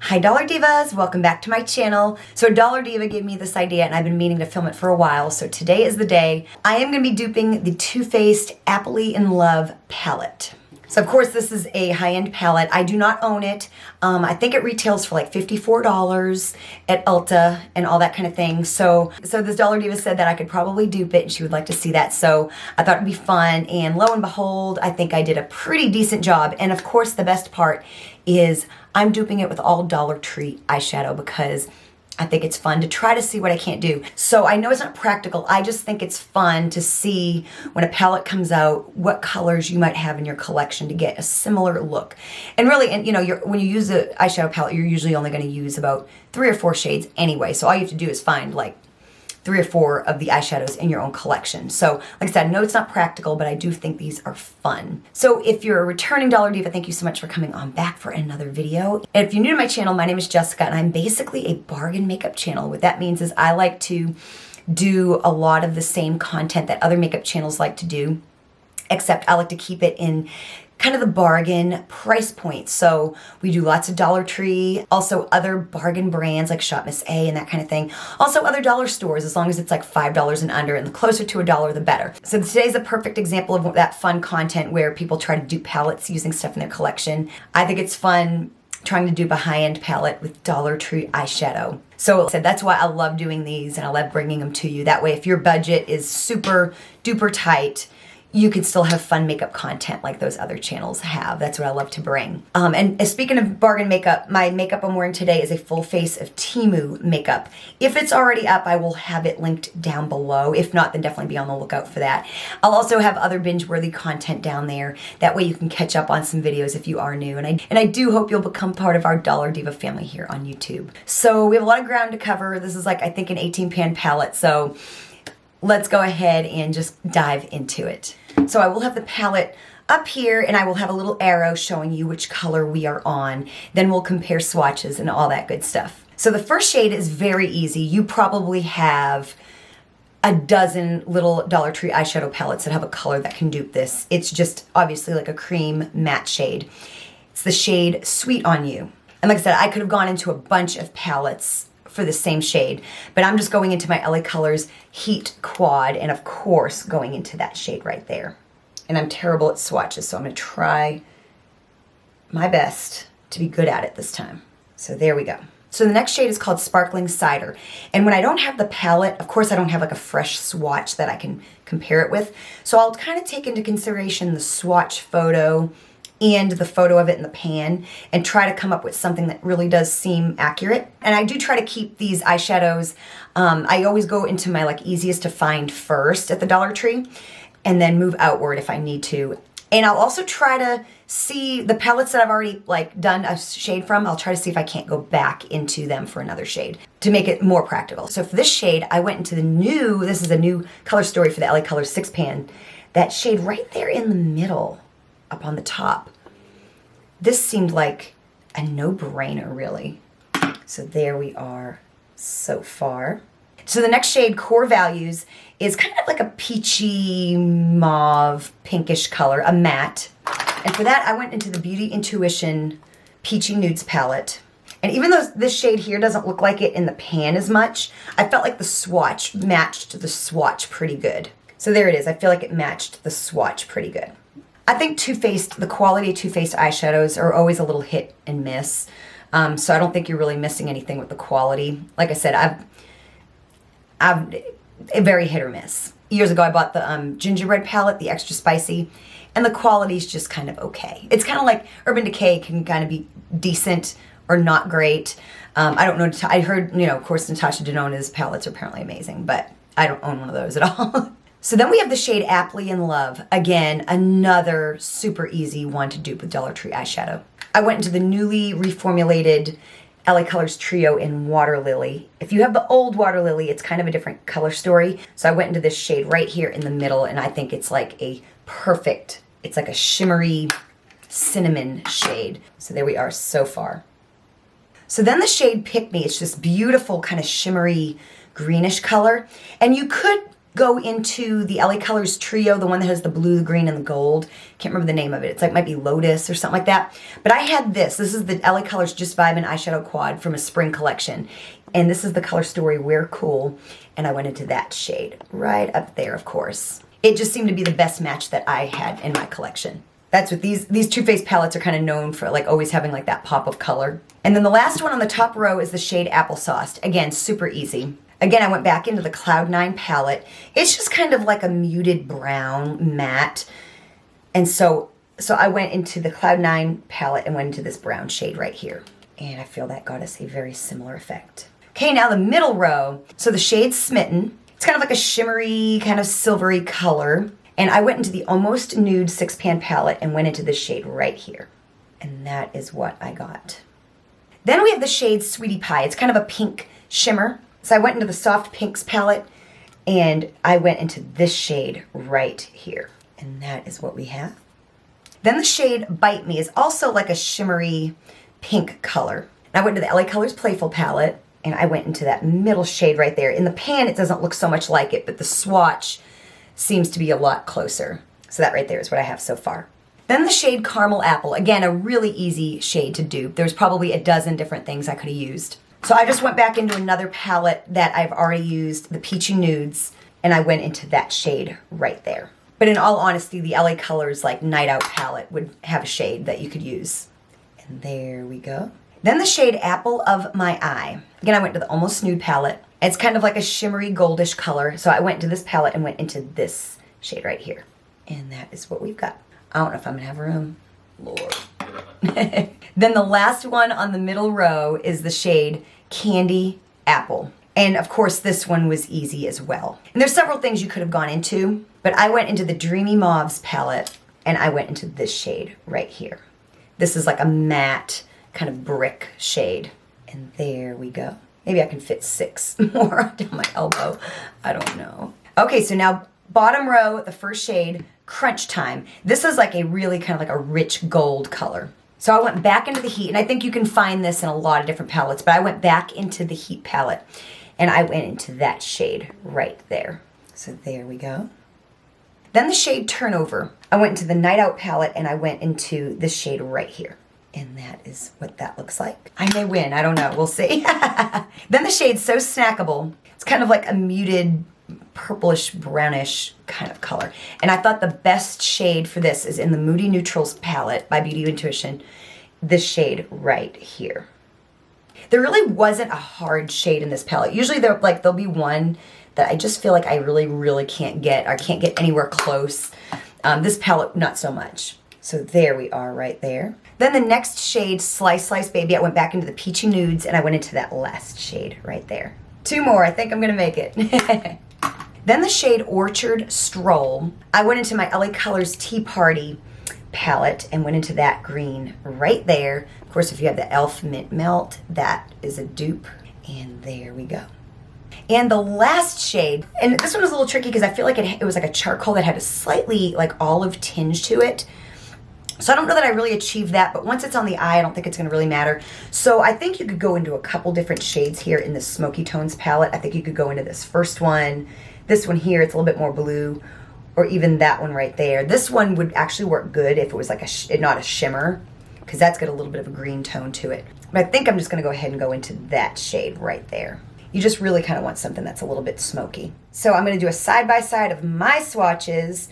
Hi Dollar Divas, welcome back to my channel. So Dollar Diva gave me this idea and I've been meaning to film it for a while, so today is the day. I am going to be duping the Too Faced Appley in Love palette. So of course this is a high-end palette. I do not own it. I think it retails for like $54 at Ulta and all that kind of thing. So this Dollar Diva said that I could probably dupe it and she would like to see that. So I thought it'd be fun, and lo and behold, I think I did a pretty decent job. And of course the best part is I'm duping it with all Dollar Tree eyeshadow because I think it's fun to try to see what I can't do. So I know it's not practical. I just think it's fun to see when a palette comes out what colors you might have in your collection to get a similar look. And really, and you know, when you use an eyeshadow palette, you're usually only going to use about 3 or 4 shades anyway. So all you have to do is find like 3 or 4 of the eyeshadows in your own collection. So like I said, I know it's not practical, but I do think these are fun. So if you're a returning Dollar Diva, thank you so much for coming on back for another video. And if you're new to my channel, my name is Jessica and I'm basically a bargain makeup channel. What that means is I like to do a lot of the same content that other makeup channels like to do, except I like to keep it in kind of the bargain price point. So we do lots of Dollar Tree, also other bargain brands like Shop Miss A and that kind of thing. Also other dollar stores, as long as it's like $5 and under, and the closer to $1 the better. So today's a perfect example of that fun content where people try to dupe palettes using stuff in their collection. I think it's fun trying to dupe a high-end palette with Dollar Tree eyeshadow. So that's why I love doing these and I love bringing them to you. That way if your budget is super duper tight, you can still have fun makeup content like those other channels have. That's what I love to bring. And speaking of bargain makeup, my makeup I'm wearing today is a full face of Temu makeup. If it's already up, I will have it linked down below. If not, then definitely be on the lookout for that. I'll also have other binge-worthy content down there. That way you can catch up on some videos if you are new. And I do hope you'll become part of our Dollar Diva family here on YouTube. So we have a lot of ground to cover. This is like, I think, an 18-pan palette. So let's go ahead and just dive into it. So I will have the palette up here and I will have a little arrow showing you which color we are on. Then we'll compare swatches and all that good stuff. So the first shade is very easy. You probably have a dozen little Dollar Tree eyeshadow palettes that have a color that can dupe this. It's just obviously like a cream matte shade. It's the shade Sweet on You. And like I said, I could have gone into a bunch of palettes for the same shade, but I'm just going into my LA Colors Heat Quad and of course going into that shade right there. And I'm terrible at swatches, so I'm going to try my best to be good at it this time. So there we go. So the next shade is called Sparkling Cider. And when I don't have the palette, of course I don't have like a fresh swatch that I can compare it with. So I'll kind of take into consideration the swatch photo and the photo of it in the pan and try to come up with something that really does seem accurate. And I do try to keep these eyeshadows, I always go into my like easiest to find first at the Dollar Tree and then move outward if I need to. And I'll also try to see the palettes that I've already like done a shade from. I'll try to see if I can't go back into them for another shade to make it more practical. So for this shade, I went into this is a new color story for the LA Colors 6-pan. That shade right there in the middle, up on the top. This seemed like a no-brainer, really. So there we are so far. So the next shade, Core Values, is kind of like a peachy mauve pinkish color, a matte. And for that, I went into the Beauty Intuition Peachy Nudes palette. And even though this shade here doesn't look like it in the pan as much, I felt like the swatch matched the swatch pretty good. So there it is. I feel like it matched the swatch pretty good. I think Too Faced, the quality of Too Faced eyeshadows are always a little hit and miss. So I don't think you're really missing anything with the quality. Like I said, I've a very hit or miss. Years ago I bought the gingerbread palette, the extra spicy, and the quality's just kind of okay. It's kind of like Urban Decay can kind of be decent or not great. I don't know, I heard, you know, of course Natasha Denona's palettes are apparently amazing, but I don't own one of those at all. So then we have the shade Appley in Love. Again, another super easy one to dupe with Dollar Tree eyeshadow. I went into the newly reformulated LA Colors Trio in Water Lily. If you have the old Water Lily, it's kind of a different color story. So I went into this shade right here in the middle, and I think it's like a perfect, it's like a shimmery cinnamon shade. So there we are so far. So then the shade Pick Me, it's this beautiful kind of shimmery greenish color. And you could go into the LA Colors Trio, the one that has the blue, the green, and the gold. Can't remember the name of it. It's like, might be Lotus or something like that. But I had this. This is the LA Colors Just Vibe and Eyeshadow Quad from a spring collection. And this is the color story We're Cool. And I went into that shade right up there, of course. It just seemed to be the best match that I had in my collection. That's what these Too Faced palettes are kind of known for, like always having like that pop of color. And then the last one on the top row is the shade Applesauce. Again, super easy. Again, I went back into the Cloud 9 palette. It's just kind of like a muted brown matte. And so I went into the Cloud 9 palette and went into this brown shade right here. And I feel that got us a very similar effect. Okay, now the middle row. So the shade Smitten. It's kind of like a shimmery, kind of silvery color. And I went into the Almost Nude 6-pan palette and went into this shade right here. And that is what I got. Then we have the shade Sweetie Pie. It's kind of a pink shimmer. So I went into the Soft Pinks palette and I went into this shade right here. And that is what we have. Then the shade Bite Me is also like a shimmery pink color. And I went into the LA Colors Playful palette and I went into that middle shade right there. In the pan, it doesn't look so much like it, but the swatch seems to be a lot closer. So that right there is what I have so far. Then the shade Caramel Apple. Again, a really easy shade to dupe. There's probably a dozen different things I could have used. So I just went back into another palette that I've already used, the Peachy Nudes, and I went into that shade right there. But in all honesty, the LA Colors like Night Out palette would have a shade that you could use. And there we go. Then the shade Apple of My Eye. Again, I went to the Almost Nude palette. It's kind of like a shimmery goldish color. So I went to this palette and went into this shade right here. And that is what we've got. I don't know if I'm gonna have room. Lord. Then the last one on the middle row is the shade Candy Apple. And of course, this one was easy as well. And there's several things you could have gone into, but I went into the Dreamy Mauves palette and I went into this shade right here. This is like a matte kind of brick shade. And there we go. Maybe I can fit 6 more down my elbow. I don't know. Okay, so now bottom row, the first shade, Crunch Time. This is like a really kind of like a rich gold color. So I went back into the Heat, and I think you can find this in a lot of different palettes, but I went back into the Heat palette, and I went into that shade right there. So there we go. Then the shade Turnover. I went into the Night Out palette, and I went into this shade right here. And that is what that looks like. I may win, I don't know, we'll see. Then the shade So Snackable. It's kind of like a muted purplish brownish kind of color. And I thought the best shade for this is in the Moody Neutrals palette by Beauty Intuition. This shade right here. There really wasn't a hard shade in this palette. Usually there'll be one that I just feel like I really can't get. I can't get anywhere close. This palette, not so much. So there we are right there. Then the next shade, Slice Slice Baby, I went back into the Peachy Nudes and I went into that last shade right there. 2 more, I think I'm gonna make it. Then the shade Orchard Stroll. I went into my LA Colors Tea Party palette and went into that green right there. Of course, if you have the e.l.f. Mint Melt, that is a dupe. And there we go. And the last shade, and this one was a little tricky because I feel like it was like a charcoal that had a slightly like olive tinge to it. So I don't know that I really achieved that, but once it's on the eye, I don't think it's going to really matter. So I think you could go into a couple different shades here in the Smoky Tones palette. I think you could go into this first one. This one here, it's a little bit more blue, or even that one right there. This one would actually work good if it was like not a shimmer, because that's got a little bit of a green tone to it. But I think I'm just going to go ahead and go into that shade right there. You just really kind of want something that's a little bit smoky. So I'm going to do a side-by-side of my swatches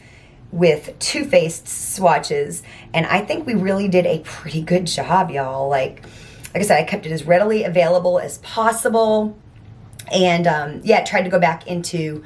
with Too Faced swatches, and I think we really did a pretty good job, y'all. Like I said, I kept it as readily available as possible, and yeah, tried to go back into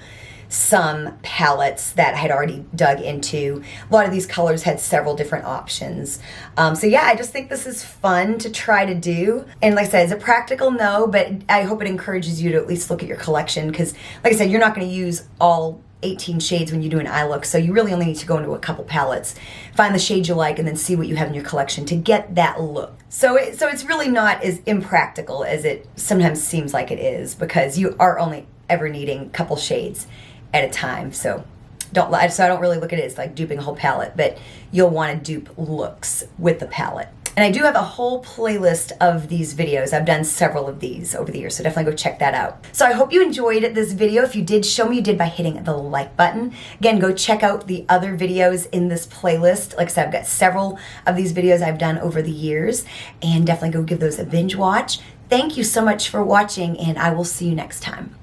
some palettes that I had already dug into. A lot of these colors had several different options. So yeah, I just think this is fun to try to do. And like I said, is it practical? No, but I hope it encourages you to at least look at your collection, because like I said, you're not going to use all 18 shades when you do an eye look, so you really only need to go into a couple palettes, find the shades you like, and then see what you have in your collection to get that look. So it's really not as impractical as it sometimes seems like it is, because you are only ever needing a couple shades at a time. So I don't really look at it as like duping a whole palette, but you'll want to dupe looks with the palette. And I do have a whole playlist of these videos. I've done several of these over the years, so definitely go check that out. So I hope you enjoyed this video. If you did, show me you did by hitting the like button. Again, go check out the other videos in this playlist. Like I said, I've got several of these videos I've done over the years, and definitely go give those a binge watch. Thank you so much for watching, and I will see you next time.